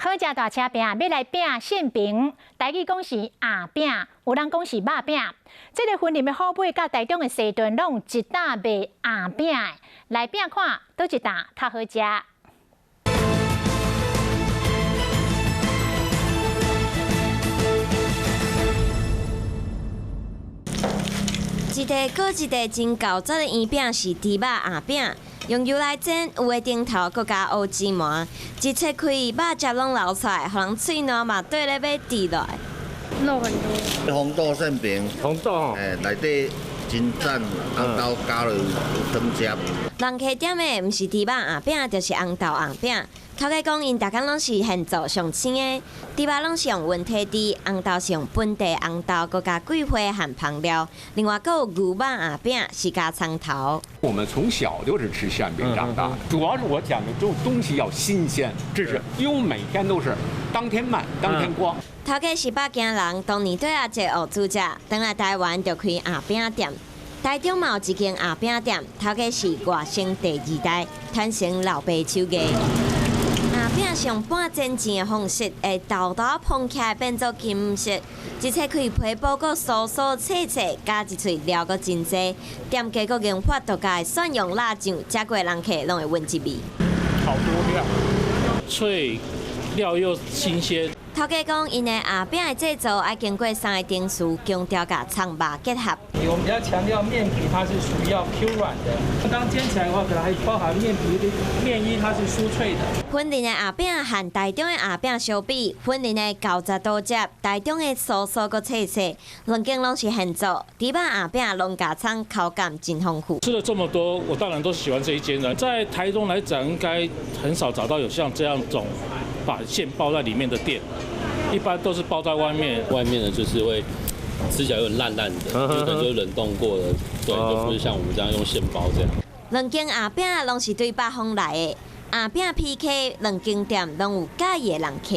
好食大车饼要来饼馅饼，台语讲是鸭饼，有人讲是肉饼。这个云林的虎尾甲台中的西屯，拢一担卖鸭饼的，来饼看倒一担较好食。一块搁一块真厚质的圆饼是猪肉鸭饼，用油来煎，有的顶头搁加乌芝麻，一切开肉汁拢流出来，互人嘴软嘛对咧要滴落来。肉很多。红豆馅饼，红豆哦，内底真赞，红豆加入有汤汁。人客点的毋是猪肉鸭饼，就是红豆鸭饼。头家讲，因逐工拢是现做上新的，猪肉拢是用温体猪，红豆是用本地红豆，搁加桂花和香料。另外，搁有牛肉鸭饼是加葱头。我们从小就是吃馅饼长大的，主要是我讲的，就东西要新鲜，这是因为每天都是当天卖当天光。头家是北京人，当年对阿姐学煮食，等来台湾就开鸭饼店。台中嘛有一间鸭饼店，头家是外省第二代，传承老爸手艺。鸭饼是用半煎煎的方式，会豆豆烹起来变做金色，一切可以皮薄个酥酥脆脆，加一喙料个真济。店家个用法都加蒜蓉辣酱，食过人客拢会闻一味。好多料，脆，料又新鲜。头家讲，因的鸭饼的制作要经过3个程序，强调甲葱肉结合。我们比较强调面皮，它是属于要 Q 软的。刚煎起来的话，可能还包含面皮的面衣，它是酥脆的。云林的鸭饼和台中的鸭饼相比，云林的厚实多汁，台中的酥酥个脆脆，两间拢是现做。猪肉鸭饼拢加葱，口感真丰富。吃了这么多，我当然都喜欢这一间的。在台中来讲，应该很少找到有像这样种把馅包在里面的店。一般都是包在外面，外面的就是会吃起来有点烂烂的，可能就冷冻过的，对，就不是像我们这样用现包这样。两间鸭饼拢是对北方来的，鸭饼 PK 两间店拢有介意的人客。